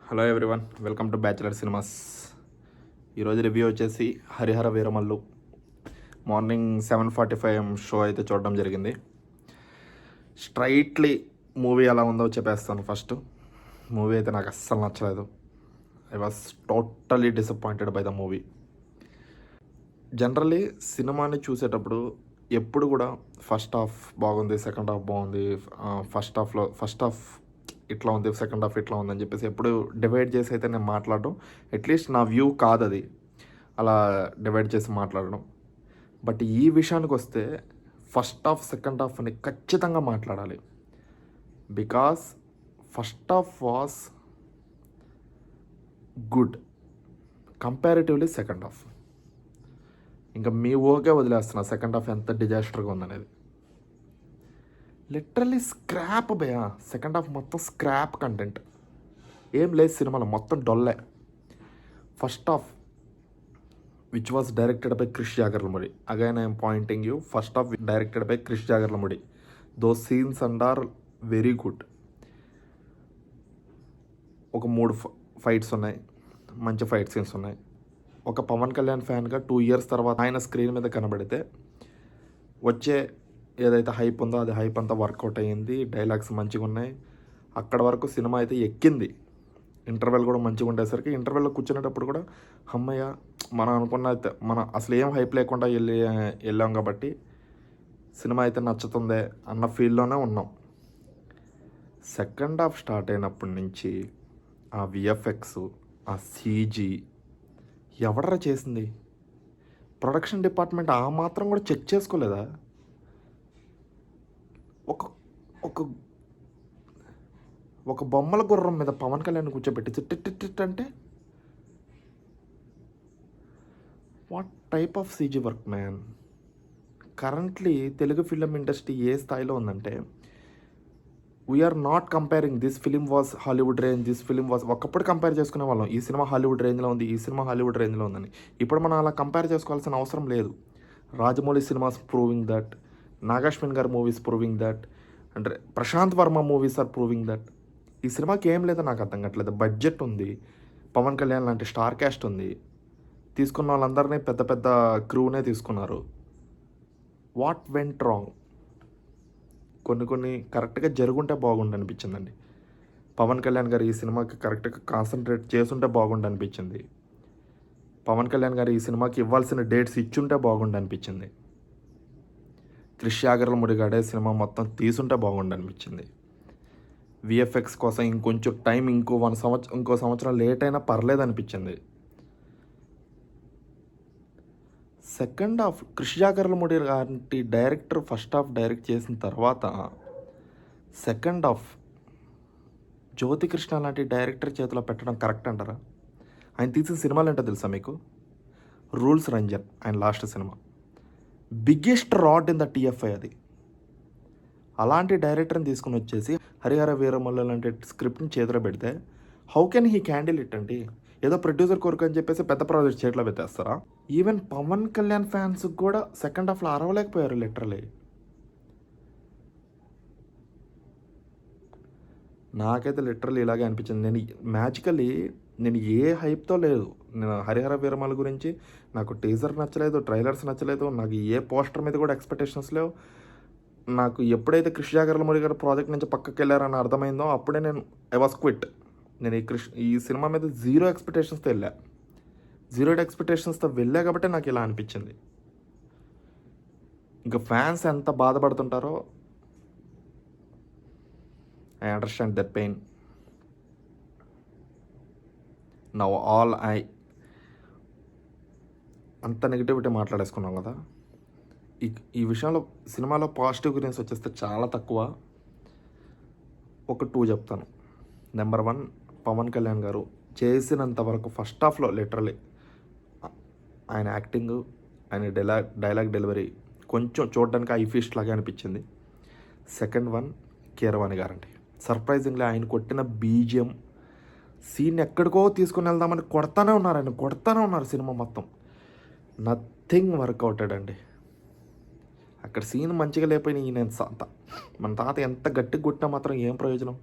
Hello everyone, welcome to bachelor cinemas. ఈరోజు review వచ్చేసి Harihara Veeramallu. Morning 7:45 show అయితే చూడడం జరిగింది. స్ట్రైట్లీ మూవీ ఎలా ఉందో చెప్పేస్తాను. ఫస్ట్ మూవీ అయితే నాకు అస్సలు నచ్చలేదు. I was totally disappointed by the movie. Generally సినిమాని చూసేటప్పుడు ఎప్పుడు కూడా ఫస్ట్ హాఫ్ బాగుంది, సెకండ్ హాఫ్ బాగుంది, ఫస్ట్ హాఫ్ ఇట్లా ఉంది, సెకండ్ హాఫ్ ఇట్లా ఉందని చెప్పేసి ఎప్పుడు డివైడ్ చేసి అయితే నేను మాట్లాడడం, అట్లీస్ట్ నా వ్యూ కాదు అది అలా డివైడ్ చేసి మాట్లాడడం. బట్ ఈ విషయానికి వస్తే ఫస్ట్ హాఫ్ సెకండ్ హాఫ్ అని ఖచ్చితంగా మాట్లాడాలి. Because first half was good comparatively second half. ఇంకా మీ ఓకే వదిలేస్తున్నా సెకండ్ హాఫ్ ఎంత డిజాస్టర్గా ఉందనేది. లిటరలీ స్క్రాప్ భయా. సెకండ్ హాఫ్ మొత్తం స్క్రాప్ కంటెంట్, ఏం లేదు సినిమాలో, మొత్తం డొల్లే. First half which was directed by Krish Jagarlamudi. Again I'm pointing you, first half directed by Krish Jagarlamudi. Those scenes and are very good. ఒక 3 ఫైట్స్ ఉన్నాయి, మంచి ఫైట్ సీన్స్ ఉన్నాయి. ఒక పవన్ కళ్యాణ్ ఫ్యాన్గా 2 years తర్వాత ఆయన స్క్రీన్ మీద కనబడితే వచ్చే ఏదైతే హైప్ ఉందో అది హైప్ అంతా వర్కౌట్ అయ్యింది. డైలాగ్స్ మంచిగా ఉన్నాయి. అక్కడ వరకు సినిమా అయితే ఎక్కింది. ఇంటర్వెల్ కూడా మంచిగా ఉండేసరికి ఇంటర్వెల్లో కూర్చునేటప్పుడు కూడా అమ్మయ్య, మనం అనుకున్న మనం అసలు ఏం హైప్ లేకుండా వెళ్ళాం కాబట్టి సినిమా అయితే నచ్చుతుందే అన్న ఫీల్లోనే ఉన్నాం. సెకండ్ హాఫ్ స్టార్ట్ అయినప్పటి నుంచి ఆ విఎఫ్ఎక్స్, ఆ సీజీ ఎవడరా చేసింది? ప్రొడక్షన్ డిపార్ట్మెంట్ ఆ మాత్రం కూడా చెక్ చేసుకోలేదా? ఒక ఒక ఒక బొమ్మల గుర్రం మీద పవన్ కళ్యాణ్ కూర్చోబెట్టి టిట్ అంటే what type of CG work man. Currently Telugu film industry ఏ స్థాయిలో ఉందంటే, we are not comparing this film was Hollywood range, this film was ఒకప్పుడు కంపేర్ చేసుకునే వాళ్ళం. ఈ సినిమా హాలీవుడ్ రేంజ్లో ఉంది, ఈ సినిమా హాలీవుడ్ రేంజ్లో ఉందని. ఇప్పుడు మనం అలా కంపేర్ చేసుకోవాల్సిన అవసరం లేదు. Rajamouli cinemas proving that, Nag Ashwin గారి మూవీస్ ప్రూవింగ్ దట్, అంటే Prashanth Varma movies are proving that. ఈ సినిమాకి ఏం లేదో నాకు అర్థం కావట్లేదు. బడ్జెట్ ఉంది, పవన్ కళ్యాణ్ లాంటి స్టార్ క్యాస్ట్ ఉంది, తీసుకున్న వాళ్ళందరినీ పెద్ద పెద్ద క్రూనే తీసుకున్నారు. What went wrong? కొన్ని కరెక్ట్గా జరుగుంటే బాగుండు అనిపించిందండి. పవన్ కళ్యాణ్ గారు ఈ సినిమాకి కరెక్ట్గా కాన్సన్ట్రేట్ చేసుంటే బాగుండు అనిపించింది. పవన్ కళ్యాణ్ గారు ఈ సినిమాకి ఇవ్వాల్సిన డేట్స్ ఇచ్చుంటే బాగుండు అనిపించింది. క్రిష్ జాగర్లముడిగాడే సినిమా మొత్తం తీసుంటే బాగుండు అనిపించింది. విఎఫ్ఎక్స్ కోసం ఇంకొంచెం టైం, ఇంకో సంవత్సరం లేట్ అయినా పర్లేదు అనిపించింది. సెకండ్ హాఫ్ క్రిష్ జాగర్లముడి లాంటి డైరెక్టర్ ఫస్ట్ హాఫ్ డైరెక్ట్ చేసిన తర్వాత సెకండ్ హాఫ్ జ్యోతి కృష్ణ లాంటి డైరెక్టర్ చేతిలో పెట్టడం కరెక్ట్ అంటారా? ఆయన తీసిన సినిమాలు ఏంటో తెలుసా మీకు? రూల్స్ రంజన్ ఆయన last cinema, biggest rod in the TFI అది. అలాంటి డైరెక్టర్ని తీసుకుని వచ్చేసి హరిహర వీరమల్లు లాంటి స్క్రిప్ట్ని చేతిలో పెడితే how can he candle it అండి? ఏదో ప్రొడ్యూసర్ కొరకు అని చెప్పేసి పెద్ద ప్రాజెక్ట్ చేతిలో పెట్టేస్తారా? ఈవెన్ పవన్ కళ్యాణ్ ఫ్యాన్స్ కూడా సెకండ్ హాఫ్లో అరవలేకపోయారు లిటరలీ. నాకైతే లిటరలీ ఇలాగే అనిపించింది. నేను ఏ హైప్తో లేదు. నేను హరిహర వీరమల గురించి నాకు టీజర్ నచ్చలేదు, ట్రైలర్స్ నచ్చలేదు, నాకు ఏ పోస్టర్ మీద కూడా ఎక్స్పెక్టేషన్స్ లేవు. నాకు ఎప్పుడైతే క్రిష్ జాగర్లముడి గారి ప్రాజెక్ట్ నుంచి పక్కకి వెళ్ళారని అర్థమైందో అప్పుడే ఐ వాస్ క్విట్. నేను ఈ సినిమా మీద జీరో ఎక్స్పెక్టేషన్స్తో వెళ్ళా కాబట్టి నాకు ఇలా అనిపించింది. ఇంకా ఫ్యాన్స్ ఎంత బాధపడుతుంటారో I understand that pain. Now అంత నెగిటివిటీ మాట్లాడేసుకున్నాం కదా. ఈ విషయంలో సినిమాలో పాజిటివ్ గురించి వచ్చేస్తే చాలా తక్కువ. ఒక 2 చెప్తాను. నెంబర్ 1, పవన్ కళ్యాణ్ గారు చేసినంత వరకు ఫస్ట్ హాఫ్లో లిటరలీ ఆయన యాక్టింగ్, ఆయన డైలాగ్ డెలివరీ కొంచెం చూడడానికి ఐ ఫీస్ట్ లాగా అనిపించింది. సెకండ్ వన్, కీరవాణి గారండి. సర్ప్రైజింగ్లీ ఆయన కొట్టిన బీజిఎం సీన్ ఎక్కడికో తీసుకుని వెళ్దామని కొడతానే ఉన్నారు సినిమా మొత్తం. నథింగ్ వర్కౌటెడ్ అండి. అక్కడ సీన్ మంచిగా లేకపోయినాయి. మన తాత ఎంత గట్టిగా కొట్టినా మాత్రం ఏం ప్రయోజనం?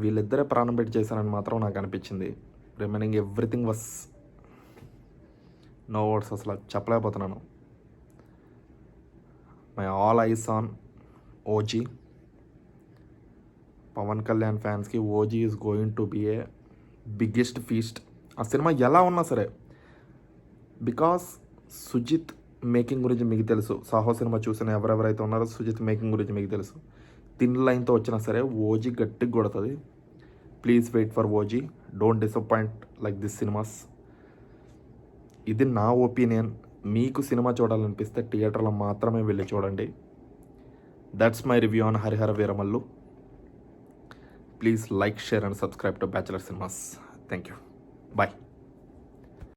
వీళ్ళిద్దరే ప్రాణం పెట్టి చేశారని మాత్రం నాకు అనిపించింది. Remaining everything was no words, అసలు చెప్పలేకపోతున్నాను. My all eyes on OG. Pawan Kalyan ఫ్యాన్స్కి OG is going to be a biggest feast. ఆ సినిమా ఎలా ఉన్నా సరే, బికాస్ సుజిత్ మేకింగ్ గురించి మీకు తెలుసు. సాహో సినిమా చూసిన ఎవరెవరైతే ఉన్నారో సుజిత్ మేకింగ్ గురించి మీకు తెలుసు. థిన్ లైన్తో వచ్చినా సరే ఓజీ గట్టిగా కొడుతుంది. Please wait for OG, don't disappoint like this cinemas. ఇది నా ఒపీనియన్. మీకు సినిమా చూడాలనిపిస్తే థియేటర్లో మాత్రమే వెళ్ళి చూడండి. That's my review on Harihara Veeramallu. Please like, share and subscribe to Bachelor Cinemas. Thank you. Bye.